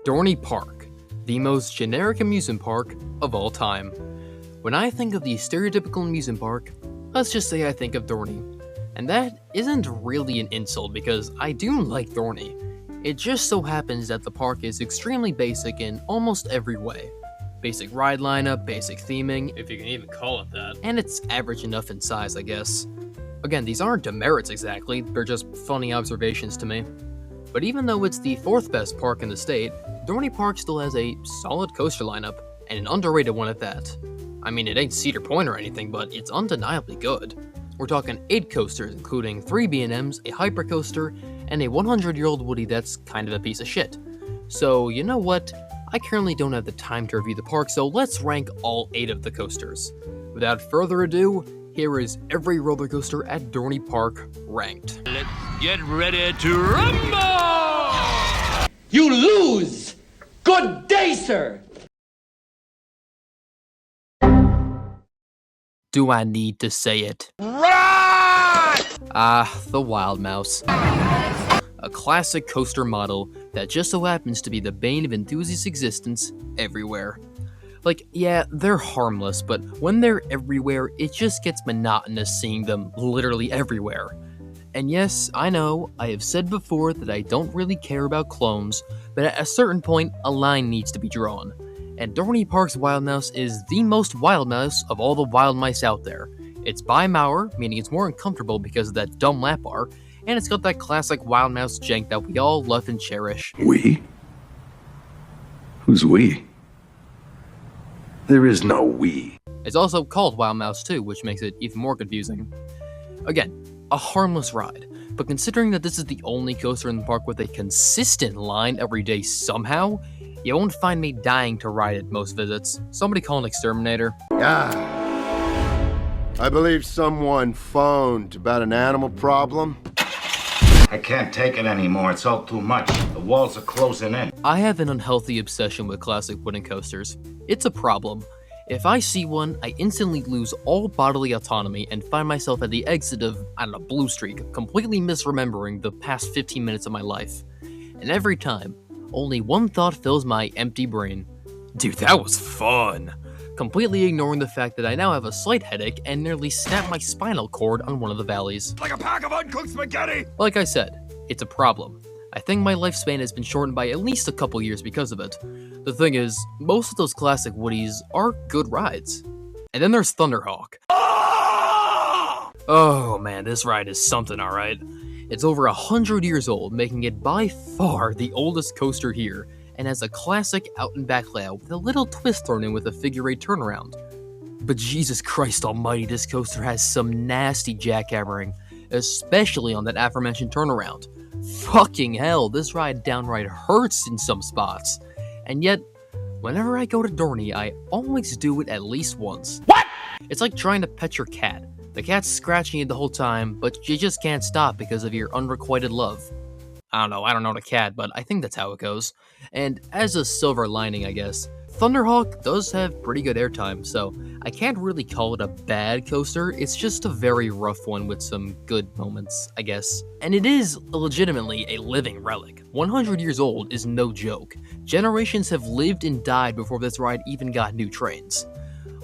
Dorney Park, the most generic amusement park of all time. When I think of the stereotypical amusement park, let's just say I think of Dorney. And that isn't really an insult because I do like Dorney. It just so happens that the park is extremely basic in almost every way. Basic ride lineup, basic theming, if you can even call it that, and it's average enough in size, I guess. Again, these aren't demerits exactly, they're just funny observations to me. But even though it's the 4th best park in the state, Dorney Park still has a solid coaster lineup, and an underrated one at that. I mean, it ain't Cedar Point or anything, but it's undeniably good. We're talking 8 coasters, including 3 B&Ms, a hypercoaster, and a 100-year-old Woody that's kind of a piece of shit. So, you know what? I currently don't have the time to review the park, so let's rank all 8 of the coasters. Without further ado, here is every roller coaster at Dorney Park ranked. Let's get ready to rumble! You lose! Good day, sir! Do I need to say it? Right! The Wild Mouse. A classic coaster model that just so happens to be the bane of enthusiast existence everywhere. Like, yeah, they're harmless, but when they're everywhere, it just gets monotonous seeing them literally everywhere. And yes, I know, I have said before that I don't really care about clones, but at a certain point, a line needs to be drawn. And Dorney Park's Wild Mouse is the most wild mouse of all the wild mice out there. It's by Mauer, meaning it's more uncomfortable because of that dumb lap bar, and it's got that classic Wild Mouse jank that we all love and cherish. We? Who's we? There is no we. It's also called Wild Mouse too, which makes it even more confusing. Again, a harmless ride, but considering that this is the only coaster in the park with a consistent line every day somehow, you won't find me dying to ride it most visits. Somebody call an exterminator. I believe someone phoned about an animal problem. I can't take it anymore, it's all too much. The walls are closing in. I have an unhealthy obsession with classic wooden coasters. It's a problem. If I see one, I instantly lose all bodily autonomy and find myself at the exit of, Blue Streak, completely misremembering the past 15 minutes of my life. And every time, only one thought fills my empty brain. Dude, that was fun! Completely ignoring the fact that I now have a slight headache and nearly snapped my spinal cord on one of the valleys. Like a pack of uncooked spaghetti! Like I said, it's a problem. I think my lifespan has been shortened by at least a couple years because of it. The thing is, most of those classic Woodies are good rides. And then there's Thunderhawk. Oh man, this ride is something, alright. It's over 100 years old, making it by far the oldest coaster here, and has a classic out-and-back layout with a little twist thrown in with a figure-8 turnaround. But Jesus Christ almighty, this coaster has some nasty jackhammering, especially on that aforementioned turnaround. Fucking hell, this ride downright hurts in some spots. And yet, whenever I go to Dorney, I always do it at least once. What? It's like trying to pet your cat. The cat's scratching you the whole time, but you just can't stop because of your unrequited love. I don't know the cat, but I think that's how it goes. And as a silver lining, I guess, Thunderhawk does have pretty good airtime, so I can't really call it a bad coaster, it's just a very rough one with some good moments, I guess. And it is legitimately a living relic. 100 years old is no joke. Generations have lived and died before this ride even got new trains.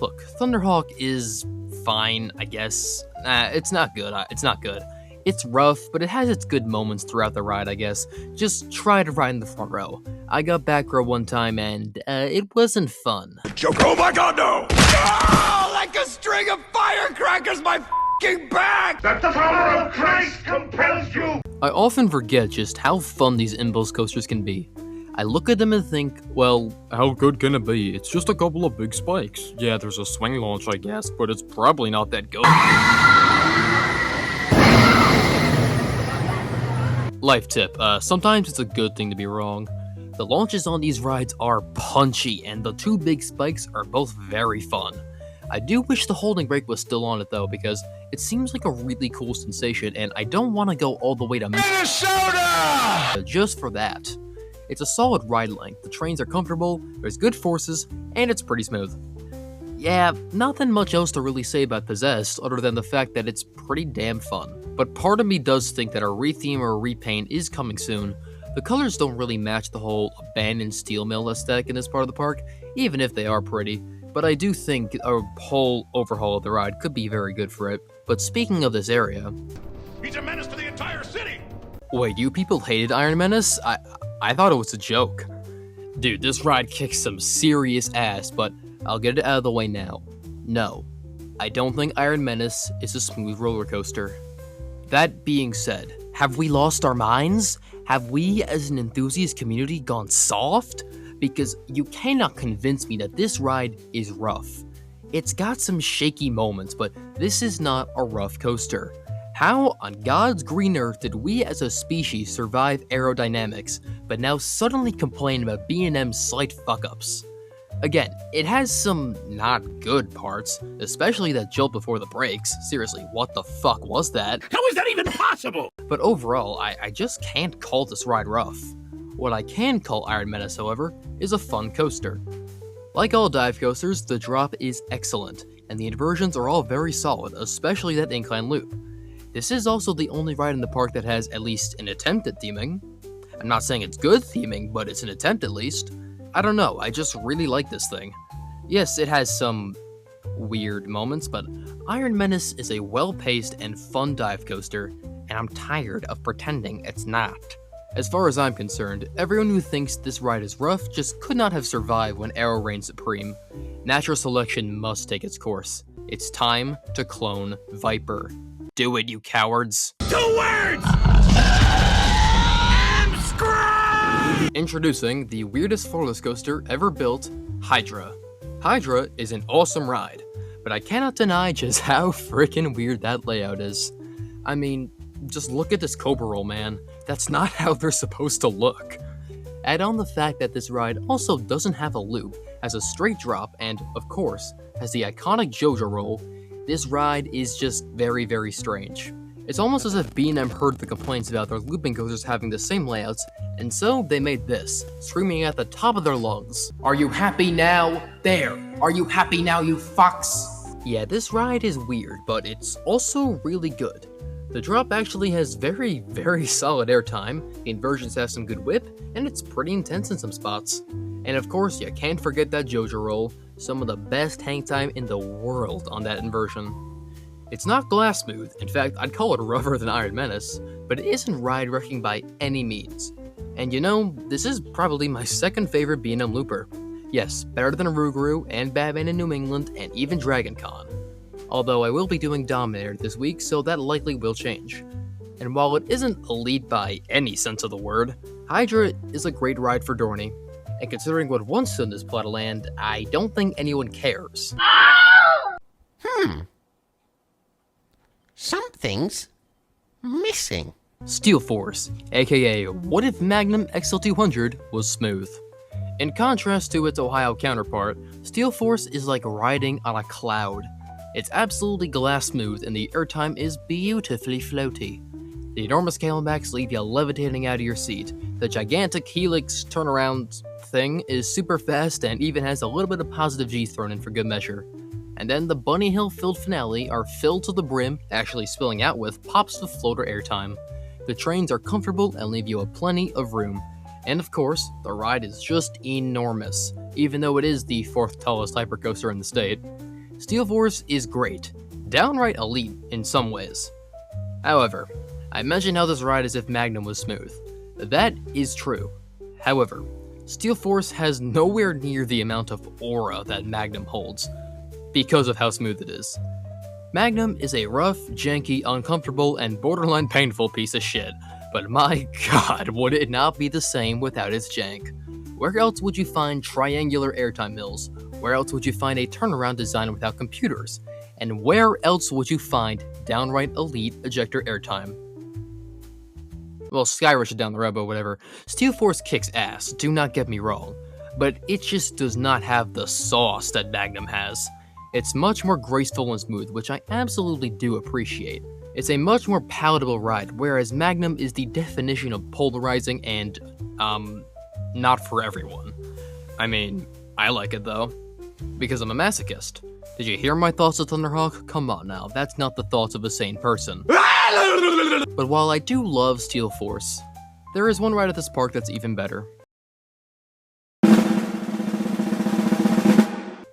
Look, Thunderhawk is fine, I guess. It's not good. It's rough, but it has its good moments throughout the ride, I guess. Just try to ride in the front row. I got back row one time and, it wasn't fun. Joke, oh my god, no! Oh, like a string of firecrackers, my f***ing back! The power of Christ compels you! I often forget just how fun these impulse coasters can be. I look at them and think, well, how good can it be? It's just a couple of big spikes. Yeah, there's a swing launch, I guess, but it's probably not that good. Life tip, sometimes it's a good thing to be wrong. The launches on these rides are punchy, and the 2 big spikes are both very fun. I do wish the holding brake was still on it though, because it seems like a really cool sensation, and I don't want to go all the way to Minnesota! Just for that. It's a solid ride length, the trains are comfortable, there's good forces, and it's pretty smooth. Yeah, nothing much else to really say about Possessed, other than the fact that it's pretty damn fun. But part of me does think that a retheme or a repaint is coming soon, The colors don't really match the whole abandoned steel mill aesthetic in this part of the park, even if they are pretty, but I do think a whole overhaul of the ride could be very good for it. But speaking of this area... He's a menace to the entire city! Wait, you people hated Iron Menace? I thought it was a joke. Dude, this ride kicks some serious ass, but I'll get it out of the way now. No, I don't think Iron Menace is a smooth roller coaster. That being said, have we lost our minds? Have we, as an enthusiast community, gone soft? Because you cannot convince me that this ride is rough. It's got some shaky moments, but this is not a rough coaster. How on God's green earth did we as a species survive aerodynamics, but now suddenly complain about B&M's slight fuck-ups? Again, it has some not good parts, especially that jolt before the brakes. Seriously, what the fuck was that? How is that even possible? But overall, I just can't call this ride rough. What I can call Iron Menace, however, is a fun coaster. Like all dive coasters, the drop is excellent, and the inversions are all very solid, especially that incline loop. This is also the only ride in the park that has at least an attempt at theming. I'm not saying it's good theming, but it's an attempt at least. I don't know, I just really like this thing. Yes, it has some weird moments, but Iron Menace is a well-paced and fun dive coaster, and I'm tired of pretending it's not. As far as I'm concerned, everyone who thinks this ride is rough just could not have survived when Arrow reigned supreme. Natural selection must take its course. It's time to clone Viper. Do it, you cowards! 2 words! Introducing the weirdest roller coaster ever built, Hydra. Hydra is an awesome ride, but I cannot deny just how freaking weird that layout is. I mean, just look at this Cobra roll, man. That's not how they're supposed to look. Add on the fact that this ride also doesn't have a loop, has a straight drop, and, of course, has the iconic JoJo roll. This ride is just very, very strange. It's almost as if B&M heard the complaints about their looping coasters having the same layouts, and so they made this, screaming at the top of their lungs. Are you happy now? There! Are you happy now, you fucks? Yeah, this ride is weird, but it's also really good. The drop actually has very, very solid airtime, the inversions have some good whip, and it's pretty intense in some spots. And of course, you can't forget that JoJo roll, some of the best hang time in the world on that inversion. It's not glass smooth, in fact, I'd call it rougher than Iron Menace, but it isn't ride wrecking by any means. And you know, this is probably my second favorite B&M looper. Yes, better than Rougarou and Batman in New England and even Dragon Con. Although I will be doing Dominator this week, so that likely will change. And while it isn't elite by any sense of the word, Hydra is a great ride for Dorney. And considering what once stood in this plot of land, I don't think anyone cares. Something's missing. Steel Force, aka what if Magnum XL200 was smooth? In contrast to its Ohio counterpart, Steel Force is like riding on a cloud. It's absolutely glass smooth and the airtime is beautifully floaty. The enormous camelbacks leave you levitating out of your seat. The gigantic helix turnaround thing is super fast and even has a little bit of positive G thrown in for good measure. And then the Bunny Hill filled finale are filled to the brim, actually spilling out with pops of floater airtime. The trains are comfortable and leave you a plenty of room. And of course, the ride is just enormous, even though it is the 4th tallest hypercoaster in the state. Steel Force is great, downright elite in some ways. However, I mentioned how this ride is if Magnum was smooth. That is true. However, Steel Force has nowhere near the amount of aura that Magnum holds, because of how smooth it is. Magnum is a rough, janky, uncomfortable, and borderline painful piece of shit, but my god, would it not be the same without its jank. Where else would you find triangular airtime mills? Where else would you find a turnaround design without computers? And where else would you find downright elite ejector airtime? Well, Skyrush is down the road, but whatever. Steel Force kicks ass, do not get me wrong, but it just does not have the sauce that Magnum has. It's much more graceful and smooth, which I absolutely do appreciate. It's a much more palatable ride, whereas Magnum is the definition of polarizing and, not for everyone. I mean, I like it though, because I'm a masochist. Did you hear my thoughts of Thunderhawk? Come on now, that's not the thoughts of a sane person. But while I do love Steel Force, there is one ride at this park that's even better.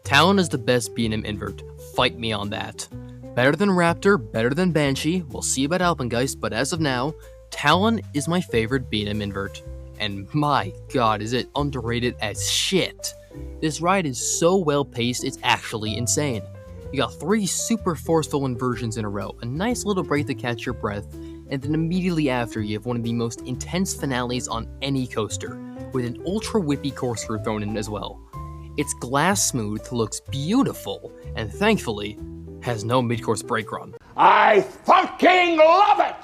Talon is the best B&M invert, fight me on that. Better than Raptor, better than Banshee, we'll see about Alpengeist, but as of now, Talon is my favorite B&M invert. And my god, is it underrated as shit. This ride is so well paced, it's actually insane. You got 3 super forceful inversions in a row, a nice little break to catch your breath, and then immediately after you have one of the most intense finales on any coaster, with an ultra whippy corkscrew thrown in as well. It's glass smooth, looks beautiful, and thankfully, has no mid-course brake run. I fucking love it!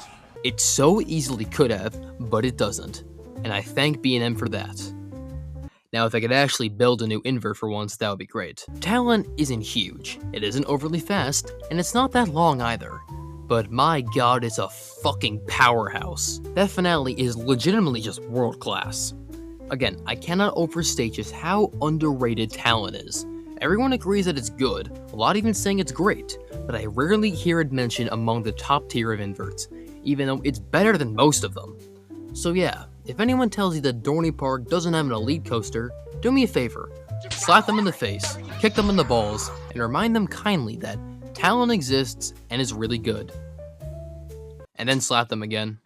It so easily could have, but it doesn't, and I thank B&M for that. Now, if I could actually build a new invert for once, that would be great. Talon isn't huge, it isn't overly fast, and it's not that long either. But my god, it's a fucking powerhouse. That finale is legitimately just world class. Again, I cannot overstate just how underrated Talon is. Everyone agrees that it's good, a lot even saying it's great, but I rarely hear it mentioned among the top tier of inverts, even though it's better than most of them. So yeah, if anyone tells you that Dorney Park doesn't have an elite coaster, do me a favor, slap them in the face, kick them in the balls, and remind them kindly that Talon exists and is really good. And then slap them again.